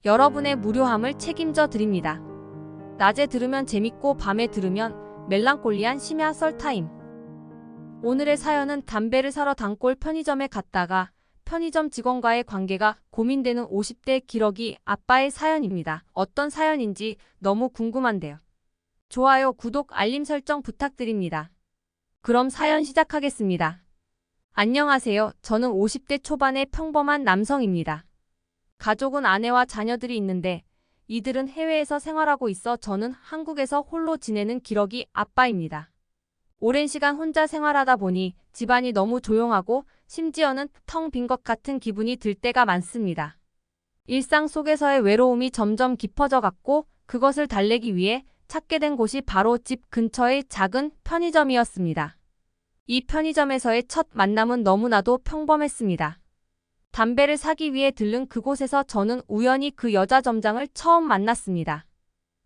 여러분의 무료함을 책임져 드립니다. 낮에 들으면 재밌고 밤에 들으면 멜랑콜리한 심야 썰타임. 오늘의 사연은 담배를 사러 단골 편의점에 갔다가 편의점 직원과의 관계가 고민되는 50대 기러기 아빠의 사연입니다. 어떤 사연인지 너무 궁금한데요. 좋아요, 구독, 알림 설정 부탁드립니다. 그럼 사연 시작하겠습니다. 안녕하세요. 저는 50대 초반의 평범한 남성입니다. 가족은 아내와 자녀들이 있는데 이들은 해외에서 생활하고 있어 저는 한국에서 홀로 지내는 기러기 아빠입니다. 오랜 시간 혼자 생활하다 보니 집안이 너무 조용하고 심지어는 텅 빈 것 같은 기분이 들 때가 많습니다. 일상 속에서의 외로움이 점점 깊어져 갔고 그것을 달래기 위해 찾게 된 곳이 바로 집 근처의 작은 편의점이었습니다. 이 편의점에서의 첫 만남은 너무나도 평범했습니다. 담배를 사기 위해 들른 그곳에서 저는 우연히 그 여자 점장을 처음 만났습니다.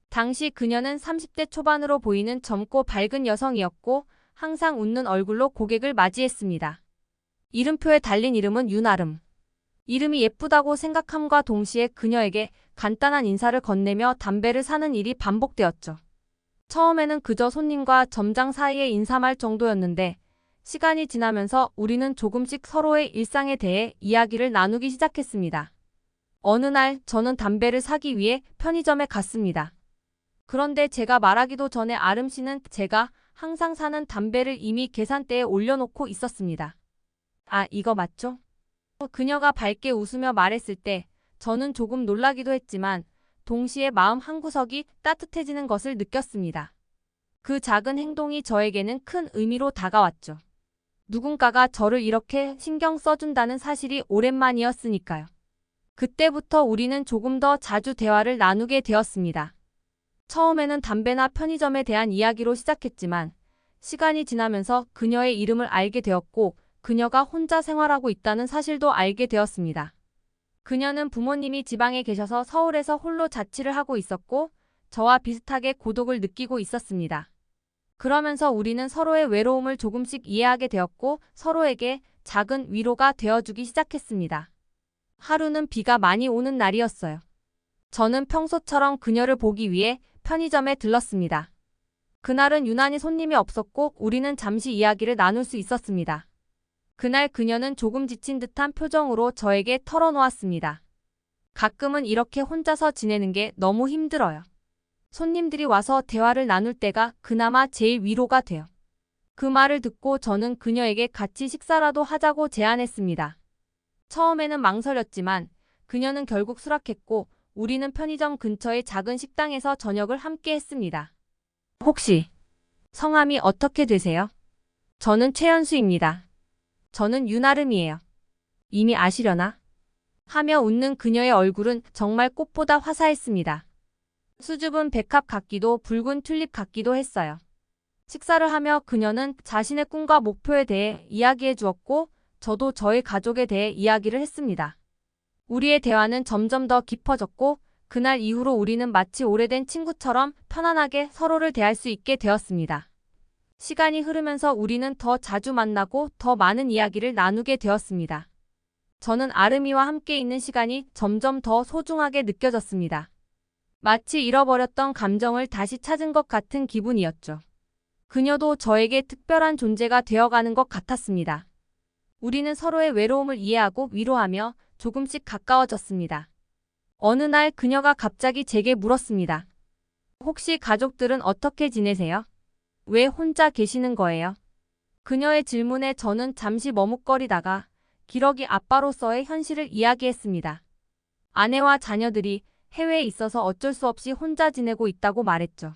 당시 그녀는 30대 초반으로 보이는 젊고 밝은 여성이었고 항상 웃는 얼굴로 고객을 맞이했습니다. 이름표에 달린 이름은 윤아름. 이름이 예쁘다고 생각함과 동시에 그녀에게 간단한 인사를 건네며 담배를 사는 일이 반복되었죠. 처음에는 그저 손님과 점장 사이의 인사말 정도였는데 시간이 지나면서 우리는 조금씩 서로의 일상에 대해 이야기를 나누기 시작했습니다. 어느 날 저는 담배를 사기 위해 편의점에 갔습니다. 그런데 제가 말하기도 전에 아름 씨는 제가 항상 사는 담배를 이미 계산대에 올려놓고 있었습니다. 아, 이거 맞죠? 그녀가 밝게 웃으며 말했을 때 저는 조금 놀라기도 했지만 동시에 마음 한구석이 따뜻해지는 것을 느꼈습니다. 그 작은 행동이 저에게는 큰 의미로 다가왔죠. 누군가가 저를 이렇게 신경 써준다는 사실이 오랜만이었으니까요. 그때부터 우리는 조금 더 자주 대화를 나누게 되었습니다. 처음에는 담배나 편의점에 대한 이야기로 시작했지만 시간이 지나면서 그녀의 이름을 알게 되었고 그녀가 혼자 생활하고 있다는 사실도 알게 되었습니다. 그녀는 부모님이 지방에 계셔서 서울에서 홀로 자취를 하고 있었고 저와 비슷하게 고독을 느끼고 있었습니다. 그러면서 우리는 서로의 외로움을 조금씩 이해하게 되었고 서로에게 작은 위로가 되어주기 시작했습니다. 하루는 비가 많이 오는 날이었어요. 저는 평소처럼 그녀를 보기 위해 편의점에 들렀습니다. 그날은 유난히 손님이 없었고 우리는 잠시 이야기를 나눌 수 있었습니다. 그날 그녀는 조금 지친 듯한 표정으로 저에게 털어놓았습니다. 가끔은 이렇게 혼자서 지내는 게 너무 힘들어요. 손님들이 와서 대화를 나눌 때가 그나마 제일 위로가 돼요. 그 말을 듣고 저는 그녀에게 같이 식사라도 하자고 제안했습니다. 처음에는 망설였지만 그녀는 결국 수락했고 우리는 편의점 근처의 작은 식당에서 저녁을 함께 했습니다. 혹시 성함이 어떻게 되세요? 저는 최연수입니다. 저는 윤아름이에요. 이미 아시려나? 하며 웃는 그녀의 얼굴은 정말 꽃보다 화사했습니다. 수줍은 백합 같기도 붉은 튤립 같기도 했어요. 식사를 하며 그녀는 자신의 꿈과 목표에 대해 이야기해 주었고 저도 저희 가족에 대해 이야기를 했습니다. 우리의 대화는 점점 더 깊어졌고 그날 이후로 우리는 마치 오래된 친구처럼 편안하게 서로를 대할 수 있게 되었습니다. 시간이 흐르면서 우리는 더 자주 만나고 더 많은 이야기를 나누게 되었습니다. 저는 아름이와 함께 있는 시간이 점점 더 소중하게 느껴졌습니다. 마치 잃어버렸던 감정을 다시 찾은 것 같은 기분이었죠. 그녀도 저에게 특별한 존재가 되어가는 것 같았습니다. 우리는 서로의 외로움을 이해하고 위로하며 조금씩 가까워졌습니다. 어느 날 그녀가 갑자기 제게 물었습니다. 혹시 가족들은 어떻게 지내세요? 왜 혼자 계시는 거예요? 그녀의 질문에 저는 잠시 머뭇거리다가 기러기 아빠로서의 현실을 이야기했습니다. 아내와 자녀들이 해외에 있어서 어쩔 수 없이 혼자 지내고 있다고 말했죠.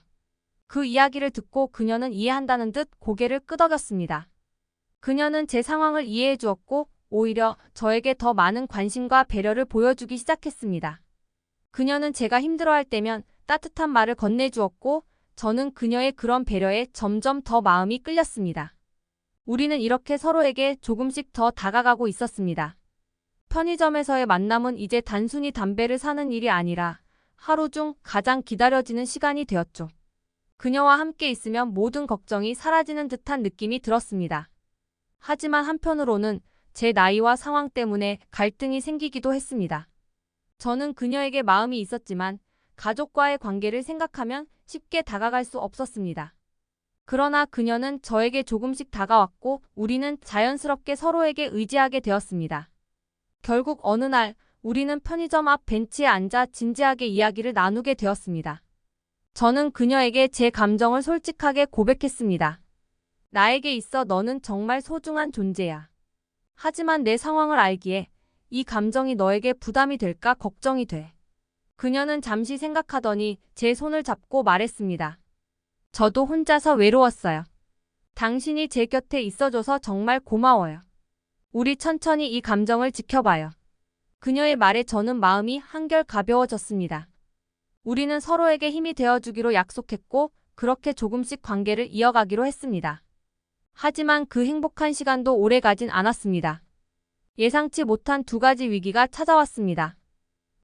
그 이야기를 듣고 그녀는 이해한다는 듯 고개를 끄덕였습니다. 그녀는 제 상황을 이해해 주었고 오히려 저에게 더 많은 관심과 배려를 보여주기 시작했습니다. 그녀는 제가 힘들어할 때면 따뜻한 말을 건네주었고 저는 그녀의 그런 배려에 점점 더 마음이 끌렸습니다. 우리는 이렇게 서로에게 조금씩 더 다가가고 있었습니다. 편의점에서의 만남은 이제 단순히 담배를 사는 일이 아니라 하루 중 가장 기다려지는 시간이 되었죠. 그녀와 함께 있으면 모든 걱정이 사라지는 듯한 느낌이 들었습니다. 하지만 한편으로는 제 나이와 상황 때문에 갈등이 생기기도 했습니다. 저는 그녀에게 마음이 있었지만 가족과의 관계를 생각하면 쉽게 다가갈 수 없었습니다. 그러나 그녀는 저에게 조금씩 다가왔고 우리는 자연스럽게 서로에게 의지하게 되었습니다. 결국 어느 날 우리는 편의점 앞 벤치에 앉아 진지하게 이야기를 나누게 되었습니다. 저는 그녀에게 제 감정을 솔직하게 고백했습니다. 나에게 있어 너는 정말 소중한 존재야. 하지만 내 상황을 알기에 이 감정이 너에게 부담이 될까 걱정이 돼. 그녀는 잠시 생각하더니 제 손을 잡고 말했습니다. 저도 혼자서 외로웠어요. 당신이 제 곁에 있어줘서 정말 고마워요. 우리 천천히 이 감정을 지켜봐요. 그녀의 말에 저는 마음이 한결 가벼워졌습니다. 우리는 서로에게 힘이 되어주기로 약속했고 그렇게 조금씩 관계를 이어가기로 했습니다. 하지만 그 행복한 시간도 오래 가진 않았습니다. 예상치 못한 두 가지 위기가 찾아왔습니다.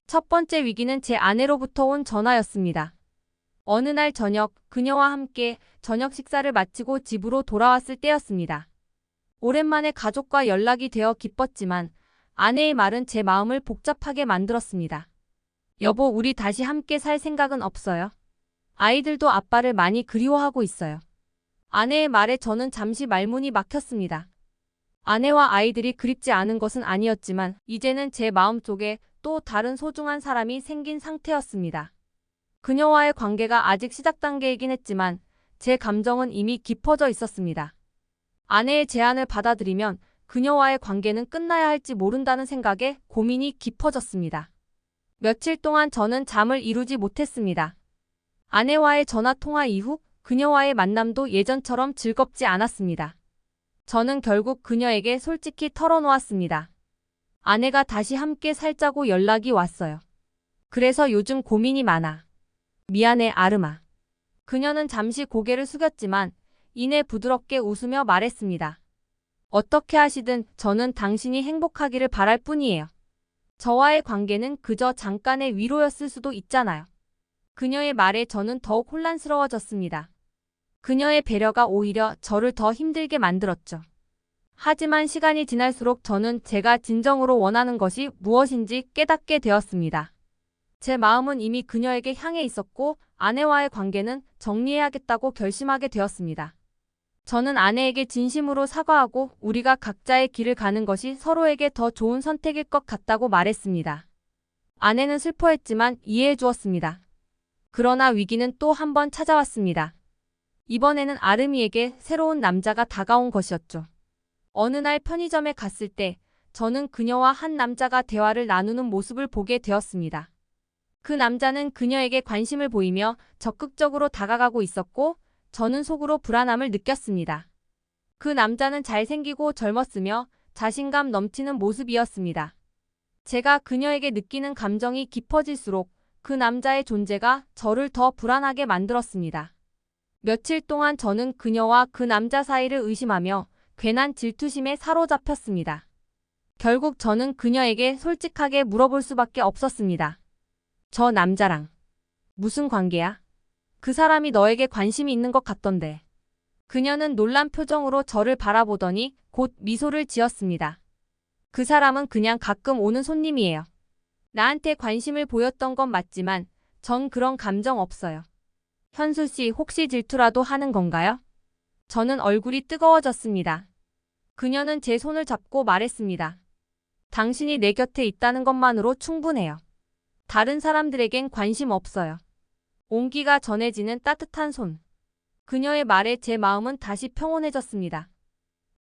첫 번째 위기는 제 아내로부터 온 전화였습니다. 어느 날 저녁, 그녀와 함께 저녁 식사를 마치고 집으로 돌아왔을 때였습니다. 오랜만에 가족과 연락이 되어 기뻤지만 아내의 말은 제 마음을 복잡하게 만들었습니다. 여보, 우리 다시 함께 살 생각은 없어요? 아이들도 아빠를 많이 그리워하고 있어요. 아내의 말에 저는 잠시 말문이 막혔습니다. 아내와 아이들이 그립지 않은 것은 아니었지만 이제는 제 마음속에 또 다른 소중한 사람이 생긴 상태였습니다. 그녀와의 관계가 아직 시작 단계이긴 했지만 제 감정은 이미 깊어져 있었습니다. 아내의 제안을 받아들이면 그녀와의 관계는 끝나야 할지 모른다는 생각에 고민이 깊어졌습니다. 며칠 동안 저는 잠을 이루지 못했습니다. 아내와의 전화 통화 이후 그녀와의 만남도 예전처럼 즐겁지 않았습니다. 저는 결국 그녀에게 솔직히 털어놓았습니다. 아내가 다시 함께 살자고 연락이 왔어요. 그래서 요즘 고민이 많아. 미안해, 아름아. 그녀는 잠시 고개를 숙였지만 이내 부드럽게 웃으며 말했습니다. 어떻게 하시든 저는 당신이 행복하기를 바랄 뿐이에요. 저와의 관계는 그저 잠깐의 위로였을 수도 있잖아요. 그녀의 말에 저는 더욱 혼란스러워졌습니다. 그녀의 배려가 오히려 저를 더 힘들게 만들었죠. 하지만 시간이 지날수록 저는 제가 진정으로 원하는 것이 무엇인지 깨닫게 되었습니다. 제 마음은 이미 그녀에게 향해 있었고 아내와의 관계는 정리해야겠다고 결심하게 되었습니다. 저는 아내에게 진심으로 사과하고 우리가 각자의 길을 가는 것이 서로에게 더 좋은 선택일 것 같다고 말했습니다. 아내는 슬퍼했지만 이해해 주었습니다. 그러나 위기는 또 한 번 찾아왔습니다. 이번에는 아름이에게 새로운 남자가 다가온 것이었죠. 어느 날 편의점에 갔을 때 저는 그녀와 한 남자가 대화를 나누는 모습을 보게 되었습니다. 그 남자는 그녀에게 관심을 보이며 적극적으로 다가가고 있었고 저는 속으로 불안함을 느꼈습니다. 그 남자는 잘생기고 젊었으며 자신감 넘치는 모습이었습니다. 제가 그녀에게 느끼는 감정이 깊어질수록 그 남자의 존재가 저를 더 불안하게 만들었습니다. 며칠 동안 저는 그녀와 그 남자 사이를 의심하며 괜한 질투심에 사로잡혔습니다. 결국 저는 그녀에게 솔직하게 물어볼 수밖에 없었습니다. 저 남자랑 무슨 관계야? 그 사람이 너에게 관심이 있는 것 같던데. 그녀는 놀란 표정으로 저를 바라보더니 곧 미소를 지었습니다. 그 사람은 그냥 가끔 오는 손님이에요. 나한테 관심을 보였던 건 맞지만 전 그런 감정 없어요. 현수 씨, 혹시 질투라도 하는 건가요? 저는 얼굴이 뜨거워졌습니다. 그녀는 제 손을 잡고 말했습니다. 당신이 내 곁에 있다는 것만으로 충분해요. 다른 사람들에겐 관심 없어요. 온기가 전해지는 따뜻한 손. 그녀의 말에 제 마음은 다시 평온해졌습니다.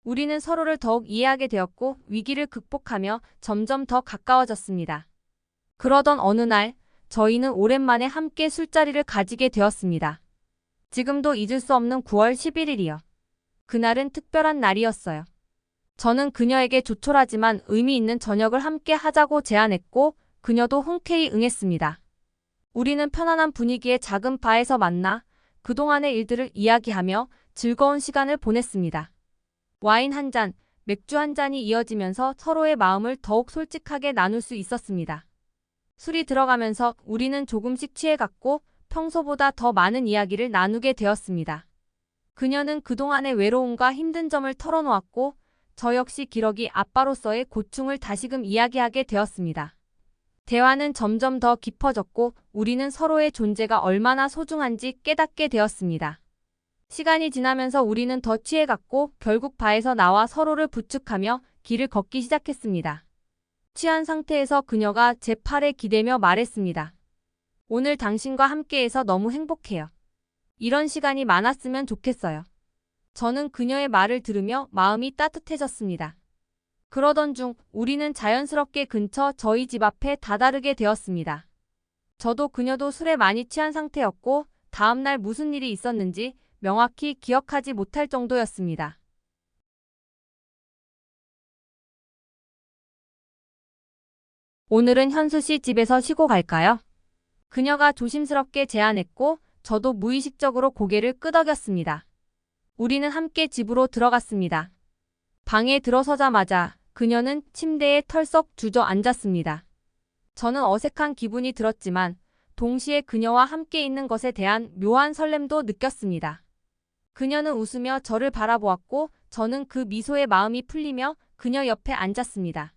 우리는 서로를 더욱 이해하게 되었고 위기를 극복하며 점점 더 가까워졌습니다. 그러던 어느 날 저희는 오랜만에 함께 술자리를 가지게 되었습니다. 지금도 잊을 수 없는 9월 11일이요. 그날은 특별한 날이었어요. 저는 그녀에게 조촐하지만 의미 있는 저녁을 함께 하자고 제안했고 그녀도 흔쾌히 응했습니다. 우리는 편안한 분위기의 작은 바에서 만나 그동안의 일들을 이야기하며 즐거운 시간을 보냈습니다. 와인 한 잔, 맥주 한 잔이 이어지면서 서로의 마음을 더욱 솔직하게 나눌 수 있었습니다. 술이 들어가면서 우리는 조금씩 취해갔고 평소보다 더 많은 이야기를 나누게 되었습니다. 그녀는 그동안의 외로움과 힘든 점을 털어놓았고 저 역시 기러기 아빠로서의 고충을 다시금 이야기하게 되었습니다. 대화는 점점 더 깊어졌고 우리는 서로의 존재가 얼마나 소중한지 깨닫게 되었습니다. 시간이 지나면서 우리는 더 취해갔고 결국 바에서 나와 서로를 부축하며 길을 걷기 시작했습니다. 취한 상태에서 그녀가 제 팔에 기대며 말했습니다. 오늘 당신과 함께해서 너무 행복해요. 이런 시간이 많았으면 좋겠어요. 저는 그녀의 말을 들으며 마음이 따뜻해졌습니다. 그러던 중 우리는 자연스럽게 근처 저희 집 앞에 다다르게 되었습니다. 저도 그녀도 술에 많이 취한 상태였고 다음날 무슨 일이 있었는지 명확히 기억하지 못할 정도였습니다. 오늘은 현수 씨 집에서 쉬고 갈까요? 그녀가 조심스럽게 제안했고 저도 무의식적으로 고개를 끄덕였습니다. 우리는 함께 집으로 들어갔습니다. 방에 들어서자마자 그녀는 침대에 털썩 주저앉았습니다. 저는 어색한 기분이 들었지만 동시에 그녀와 함께 있는 것에 대한 묘한 설렘도 느꼈습니다. 그녀는 웃으며 저를 바라보았고 저는 그 미소에 마음이 풀리며 그녀 옆에 앉았습니다.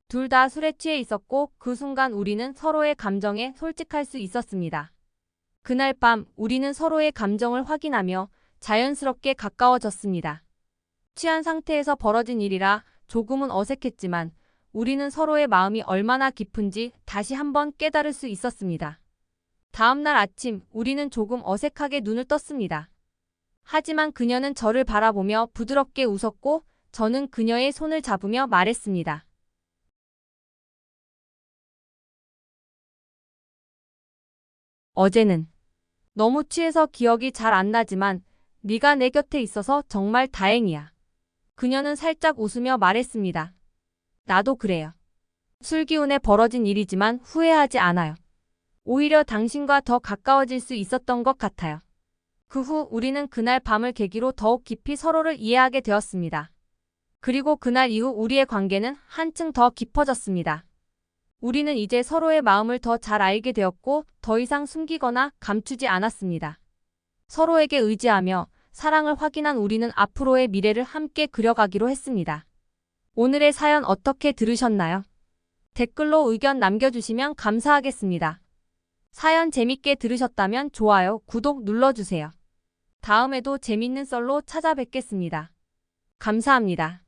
둘 다 술에 취해 있었고 그 순간 우리는 서로의 감정에 솔직할 수 있었습니다. 그날 밤 우리는 서로의 감정을 확인하며 자연스럽게 가까워졌습니다. 취한 상태에서 벌어진 일이라 조금은 어색했지만 우리는 서로의 마음이 얼마나 깊은지 다시 한번 깨달을 수 있었습니다. 다음날 아침 우리는 조금 어색하게 눈을 떴습니다. 하지만 그녀는 저를 바라보며 부드럽게 웃었고 저는 그녀의 손을 잡으며 말했습니다. 어제는 너무 취해서 기억이 잘 안 나지만 네가 내 곁에 있어서 정말 다행이야. 그녀는 살짝 웃으며 말했습니다. 나도 그래요. 술 기운에 벌어진 일이지만 후회하지 않아요. 오히려 당신과 더 가까워질 수 있었던 것 같아요. 그 후 우리는 그날 밤을 계기로 더욱 깊이 서로를 이해하게 되었습니다. 그리고 그날 이후 우리의 관계는 한층 더 깊어졌습니다. 우리는 이제 서로의 마음을 더 잘 알게 되었고 더 이상 숨기거나 감추지 않았습니다. 서로에게 의지하며 사랑을 확인한 우리는 앞으로의 미래를 함께 그려가기로 했습니다. 오늘의 사연 어떻게 들으셨나요? 댓글로 의견 남겨주시면 감사하겠습니다. 사연 재밌게 들으셨다면 좋아요, 구독 눌러주세요. 다음에도 재밌는 썰로 찾아뵙겠습니다. 감사합니다.